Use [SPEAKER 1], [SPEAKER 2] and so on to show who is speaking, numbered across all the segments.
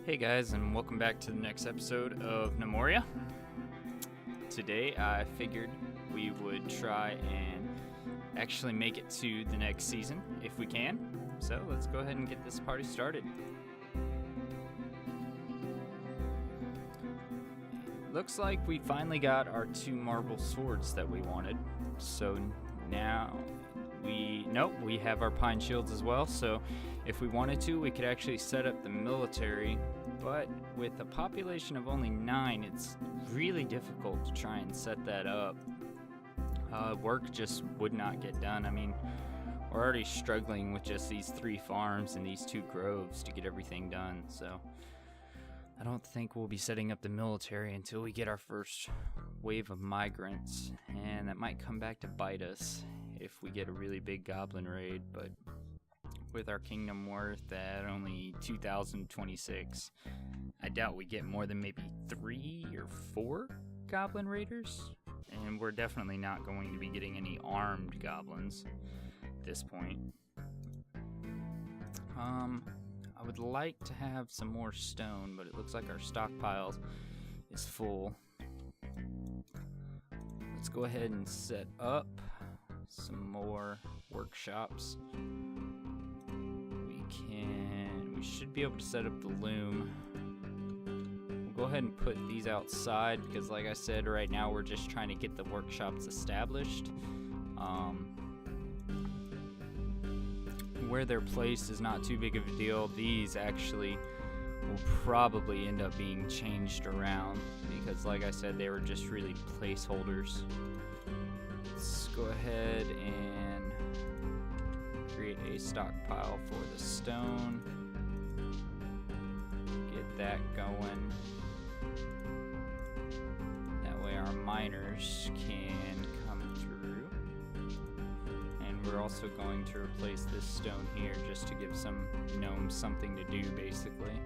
[SPEAKER 1] Hey guys, and welcome back to the next episode of Gnomoria. Today I figured we would try and actually make it to the next season if we can. So let's go ahead and get this party started. Looks like we finally got our 2 marble swords that we wanted. So now we have our pine shields as well. So if we wanted to, we could actually set up the military, but with a population of only 9, it's really difficult to try and set that up. Work just would not get done. I mean, we're already struggling with just these 3 farms and these 2 groves to get everything done, so I don't think we'll be setting up the military until we get our first wave of migrants, and that might come back to bite us if we get a really big goblin raid. But with our kingdom worth at only 2,026, I doubt we get more than maybe 3 or 4 goblin raiders, and we're definitely not going to be getting any armed goblins at this point. I would like to have some more stone, but it looks like our stockpile is full. Let's go ahead and set up some more workshops. We should be able to set up the loom. We'll go ahead and put these outside because, like I said, right now we're just trying to get the workshops established. Where they're placed is not too big of a deal. These actually will probably end up being changed around because, like I said, they were just really placeholders. Let's go ahead and create a stockpile for the stone. Get that going. That way our miners can come through. And we're also going to replace this stone here just to give some gnomes something to do, basically.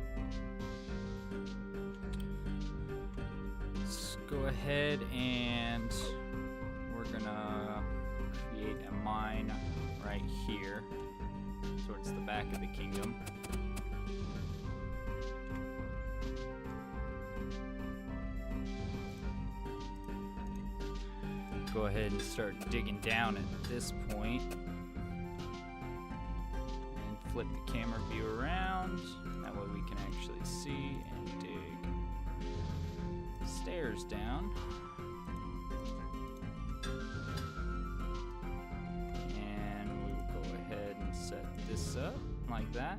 [SPEAKER 1] Let's go ahead and we're gonna create a mine right here towards the back of the kingdom. Go ahead and start digging down at this point and flip the camera view around. That way we can actually see and dig stairs down. And we will go ahead and set this up like that.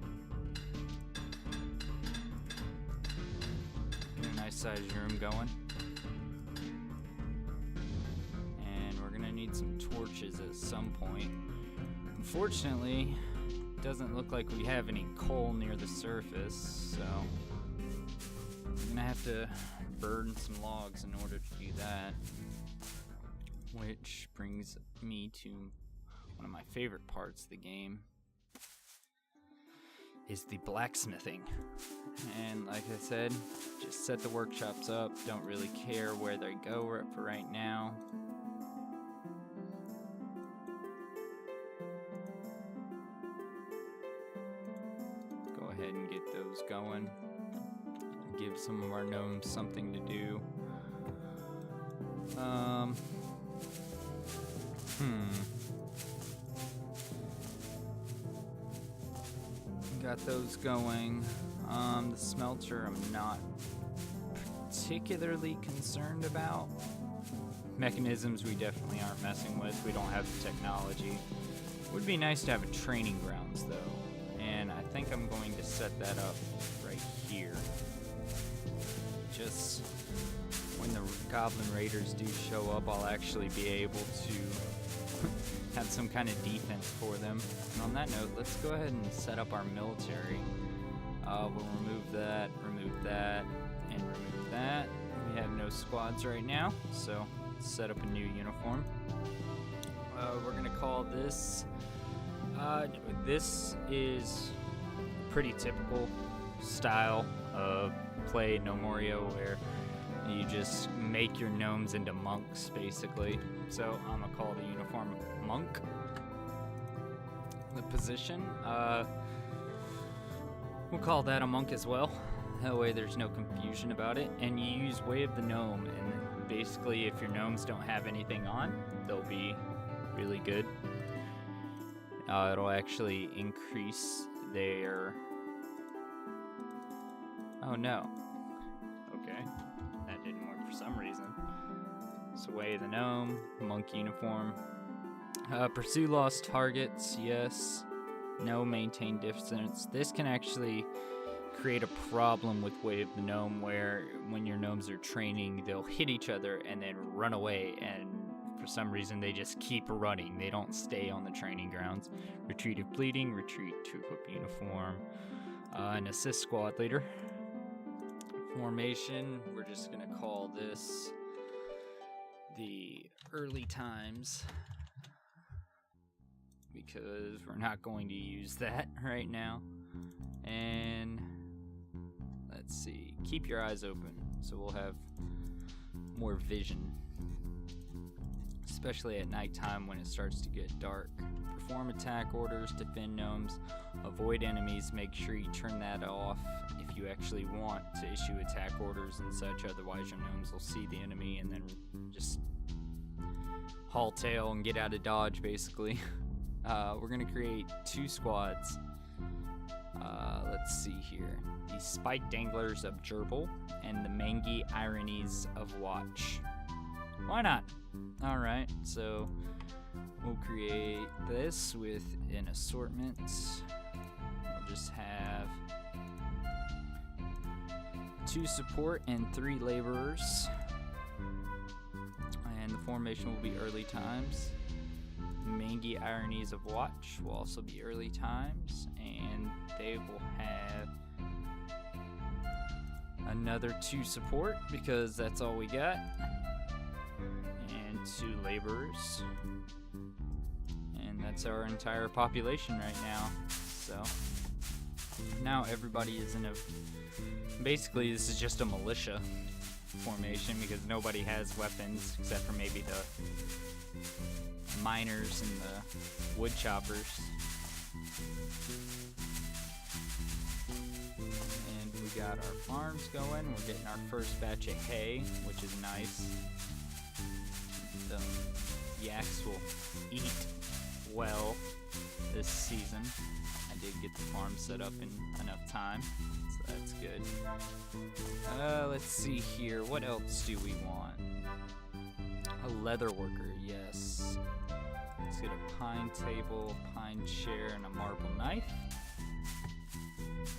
[SPEAKER 1] Get a nice sized room going. Need some torches at some point. Unfortunately, it doesn't look like we have any coal near the surface, so I'm gonna have to burn some logs in order to do that. Which brings me to one of my favorite parts of the game, is the blacksmithing. And like I said, just set the workshops up. Don't really care where they go for right now. And get those going. Give some of our gnomes something to do. Got those going. The smelter I'm not particularly concerned about. Mechanisms we definitely aren't messing with. We don't have the technology. Would be nice to have a training grounds though. And I think I'm going to set that up right here. Just when the goblin raiders do show up, I'll actually be able to have some kind of defense for them. And on that note, let's go ahead and set up our military. We'll remove that, and remove that. We have no squads right now, so let's set up a new uniform. We're going to call this... this is a pretty typical style of play Gnomoria where you just make your gnomes into monks, basically. So I'm gonna call the uniform monk. The position, we'll call that a monk as well. That way there's no confusion about it. And you use Way of the Gnome, and basically if your gnomes don't have anything on, they'll be really good. It'll actually increase their... Oh no. Okay. That didn't work for some reason. So Way of the Gnome, monk uniform. Pursue lost targets, yes. No maintain distance. This can actually create a problem with Way of the Gnome where when your gnomes are training, they'll hit each other and then run away, and for some reason they just keep running. They don't stay on the training grounds. Retreat of Bleeding, retreat to equip uniform, and assist squad leader. Formation, we're just gonna call this the early times because we're not going to use that right now. And let's see, keep your eyes open so we'll have more vision, especially at nighttime when it starts to get dark. Perform attack orders, defend gnomes, avoid enemies. Make sure you turn that off if you actually want to issue attack orders and such, otherwise your gnomes will see the enemy and then just haul tail and get out of dodge basically. We're gonna create 2 squads. Let's see here. The Spike Danglers of Gerbil and the Mangy Ironies of Watch. Why not? Alright, so we'll create this with an assortment. We'll just have 2 support and 3 laborers. And the formation will be early times. Mangy Ironies of Watch will also be early times, and they will have another 2 support because that's all we got, and 2 laborers, and that's our entire population right now. So now everybody is in a, basically this is just a militia formation because nobody has weapons except for maybe the miners and the wood choppers. And we got our farms going. We're getting our first batch of hay, which is nice. The yaks will eat well this season. I did get the farm set up in enough time, so that's good. Let's see here. What else do we want? A leather worker, yes. Let's get a pine table, pine chair, and a marble knife.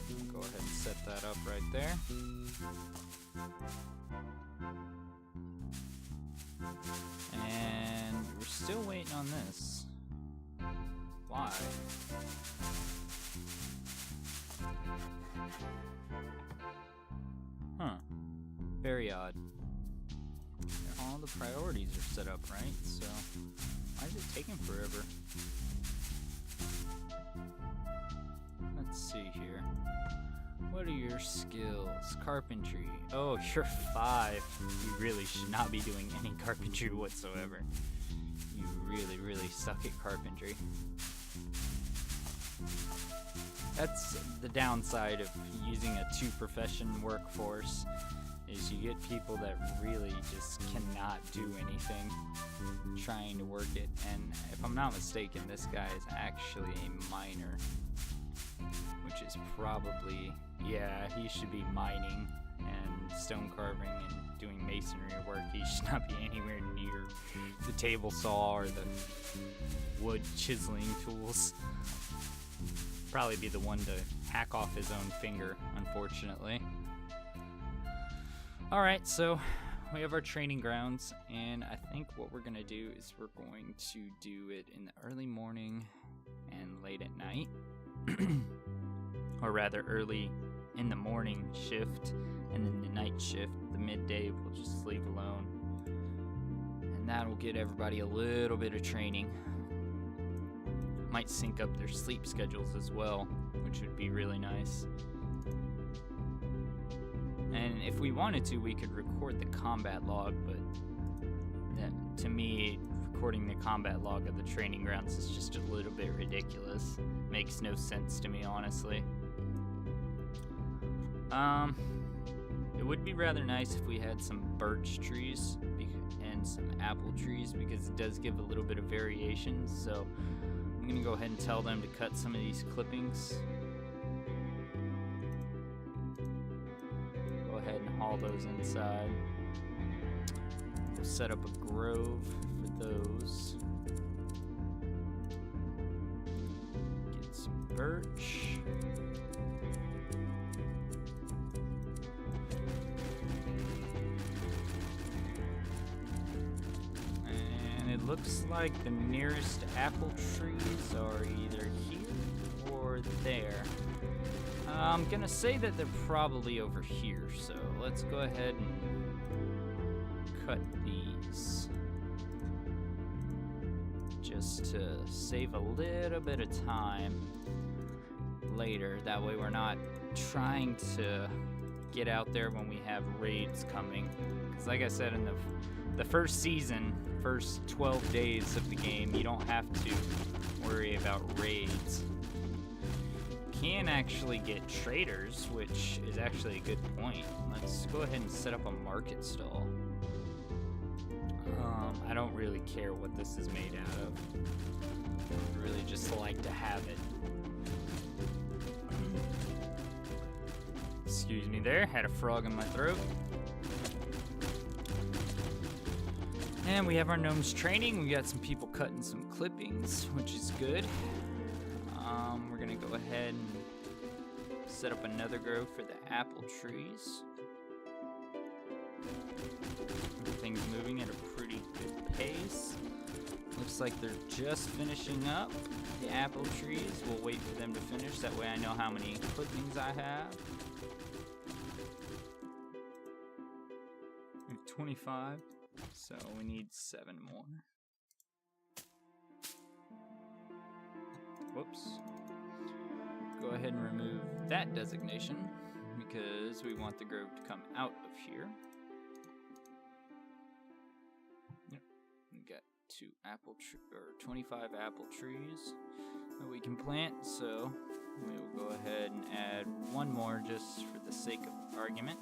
[SPEAKER 1] We'll go ahead and set that up right there. And we're still waiting on this. Why? Huh. Very odd. All the priorities are set up right, so why is it taking forever? Let's see here. What are your skills? Carpentry. Oh, you're 5. You really should not be doing any carpentry whatsoever. You really, really suck at carpentry. That's the downside of using a 2-profession workforce, is you get people that really just cannot do anything trying to work it. And if I'm not mistaken, this guy is actually a miner, which is probably, yeah, he should be mining and stone carving and doing masonry work. He should not be anywhere near the table saw or the wood chiseling tools. Probably be the one to hack off his own finger, unfortunately. Alright, so we have our training grounds, and I think what we're going to do is we're going to do it in the early morning and late at night. Or rather, early in the morning shift, and then the night shift, the midday, we'll just leave alone. And that will get everybody a little bit of training. Might sync up their sleep schedules as well, which would be really nice. And if we wanted to, we could record the combat log, but to me, recording the combat log of the training grounds is just a little bit ridiculous. Makes no sense to me, honestly. It would be rather nice if we had some birch trees and some apple trees, because it does give a little bit of variation. So I'm gonna go ahead and tell them to cut some of these clippings. Go ahead and haul those inside. We'll set up a grove for those. Get some birch. It looks like the nearest apple trees are either here or there. I'm gonna say that they're probably over here, so let's go ahead and cut these just to save a little bit of time later. That way we're not trying to get out there when we have raids coming, because like I said, in the first season, first 12 days of the game, you don't have to worry about raids. You can actually get traders, which is actually a good point. Let's go ahead and set up a market stall. I don't really care what this is made out of. I would really just like to have it. Excuse me there, had a frog in my throat. And we have our gnomes training. We got some people cutting some clippings, which is good. We're gonna go ahead and set up another grove for the apple trees. Everything's moving at a pretty good pace. Looks like they're just finishing up the apple trees. We'll wait for them to finish. That way I know how many clippings I have. We have 25. So we need 7 more. Whoops. Go ahead and remove that designation because we want the grove to come out of here. Yep. We got 25 apple trees that we can plant, so we will go ahead and add 1 more just for the sake of argument.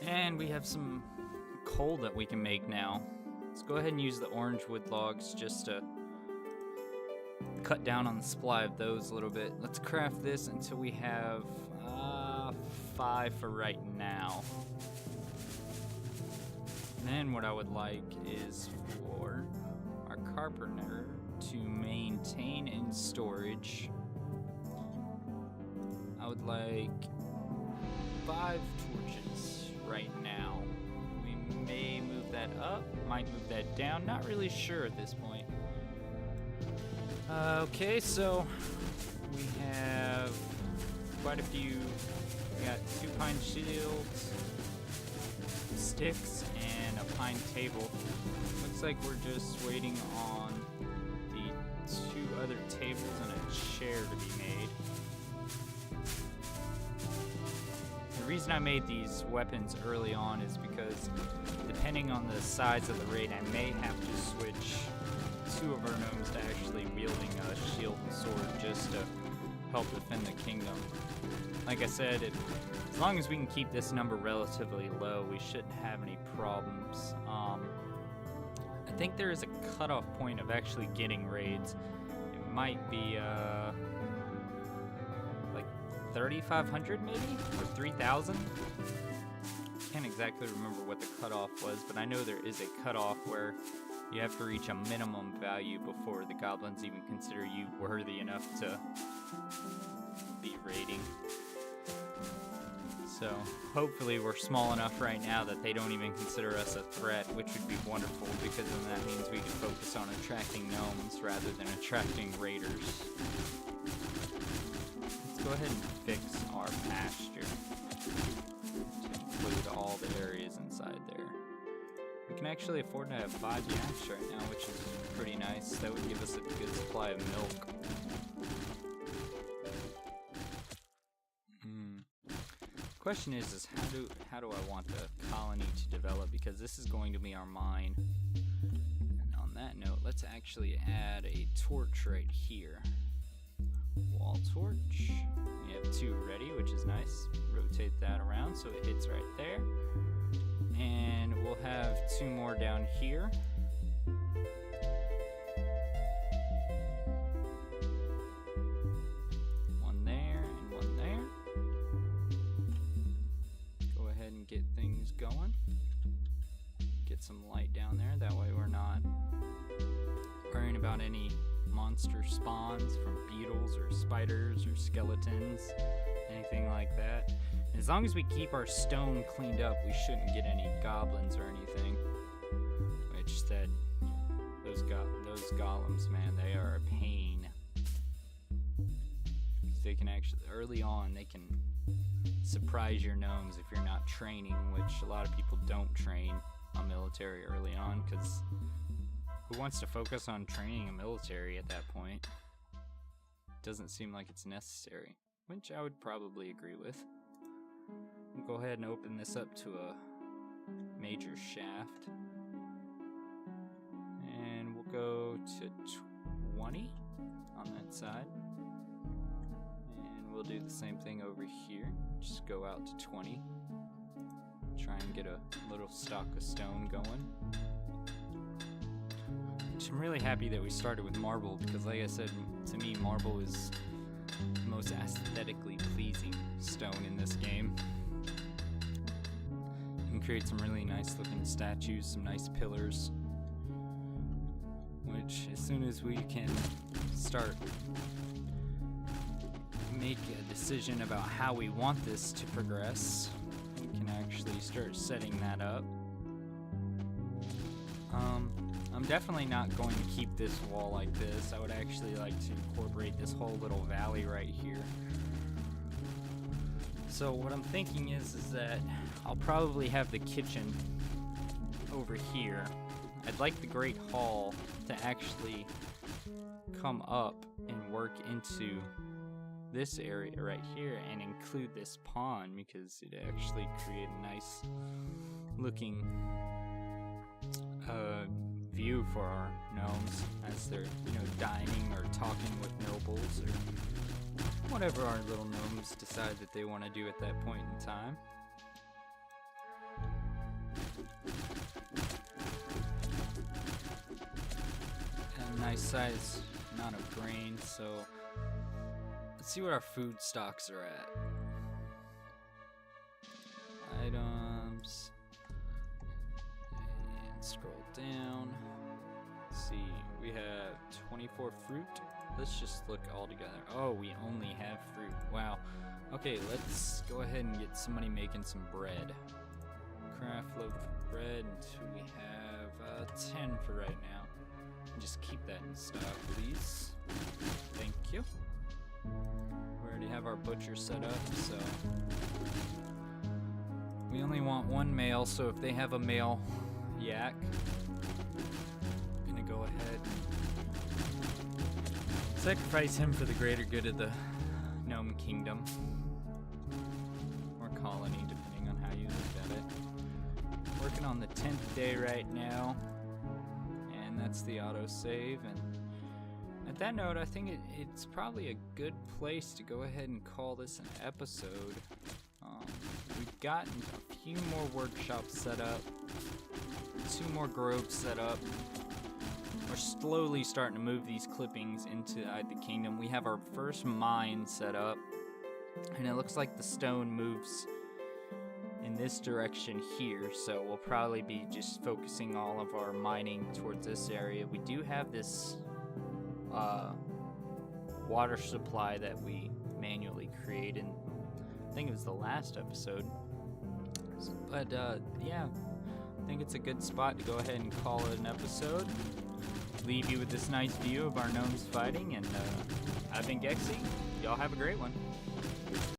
[SPEAKER 1] And we have some coal that we can make now. Let's go ahead and use the orange wood logs just to cut down on the supply of those a little bit. Let's craft this until we have 5 for right now. Then what I would like is for our carpenter to maintain in storage. I would like 5 torches right now. We may move that up, might move that down, not really sure at this point. Okay, so we have quite a few. We got 2 pine shields, sticks, and a pine table. Looks like we're just waiting on the 2 other tables and a chair to be made. The reason I made these weapons early on is because depending on the size of the raid, I may have to switch 2 of our gnomes to actually wielding a shield and sword just to help defend the kingdom. Like I said, as long as we can keep this number relatively low, we shouldn't have any problems. I think there is a cutoff point of actually getting raids. It might be like 3,500 maybe, or 3,000. Can't exactly remember what the cutoff was, but I know there is a cutoff where you have to reach a minimum value before the goblins even consider you worthy enough to be raiding. So hopefully we're small enough right now that they don't even consider us a threat, which would be wonderful, because then that means we can focus on attracting gnomes rather than attracting raiders. Let's go ahead and fix our pasture to include all the areas inside there. We can actually afford to have 5 yaks right now, which is pretty nice. That would give us a good supply of milk. Question is how do I want the colony to develop, because this is going to be our mine. And on that note, let's actually add a torch right here. Wall torch. We have 2 ready, which is nice. Rotate that around so it hits right there. And we'll have 2 more down here. One there and one there. Go ahead and get things going. Get some light down there, that way we're not worrying about any monster spawns from beetles or spiders or skeletons, anything like that. As long as we keep our stone cleaned up, we shouldn't get any goblins or anything. Which those golems, man, they are a pain. They can actually, early on, they can surprise your gnomes if you're not training, which a lot of people don't train a military early on, because who wants to focus on training a military at that point? Doesn't seem like it's necessary, which I would probably agree with. We'll go ahead and open this up to a major shaft. And we'll go to 20 on that side. And we'll do the same thing over here. Just go out to 20. Try and get a little stock of stone going. Which I'm really happy that we started with marble, because like I said, to me marble is the most aesthetically pleasing stone in this game. You can create some really nice looking statues, some nice pillars, which as soon as we can start make a decision about how we want this to progress, we can actually start setting that up. I'm definitely not going to keep this wall like this. I would actually like to incorporate this whole little valley right here. So what I'm thinking is that I'll probably have the kitchen over here. I'd like the Great Hall to actually come up and work into this area right here and include this pond, because it actually create a nice looking view for our gnomes as they're, dining or talking with nobles or whatever our little gnomes decide that they want to do at that point in time. And a nice size amount of grain, so let's see what our food stocks are at. Items. And scroll down. Let's see, we have 24 fruit. Let's just look all together. Oh, we only have fruit. Wow. Okay, let's go ahead and get somebody making some bread. Craft loaf of bread until we have 10 for right now. Just keep that in stock, please. Thank you. We already have our butcher set up, so we only want one male, so if they have a male yak, I'm gonna go ahead and sacrifice him for the greater good of the gnome kingdom, or colony, depending on how you look at it. Working on the 10th day right now, and that's the autosave. And at that note, I think it's probably a good place to go ahead and call this an episode. We've gotten a few more workshops set up, 2 more groves set up. We're slowly starting to move these clippings into the kingdom. We have our first mine set up, and it looks like the stone moves in this direction here, so we'll probably be just focusing all of our mining towards this area. We do have this water supply that we manually created. I think it was the last episode. But yeah, I think it's a good spot to go ahead and call it an episode. Leave you with this nice view of our gnomes fighting, and I've been Gexy. Y'all have a great one.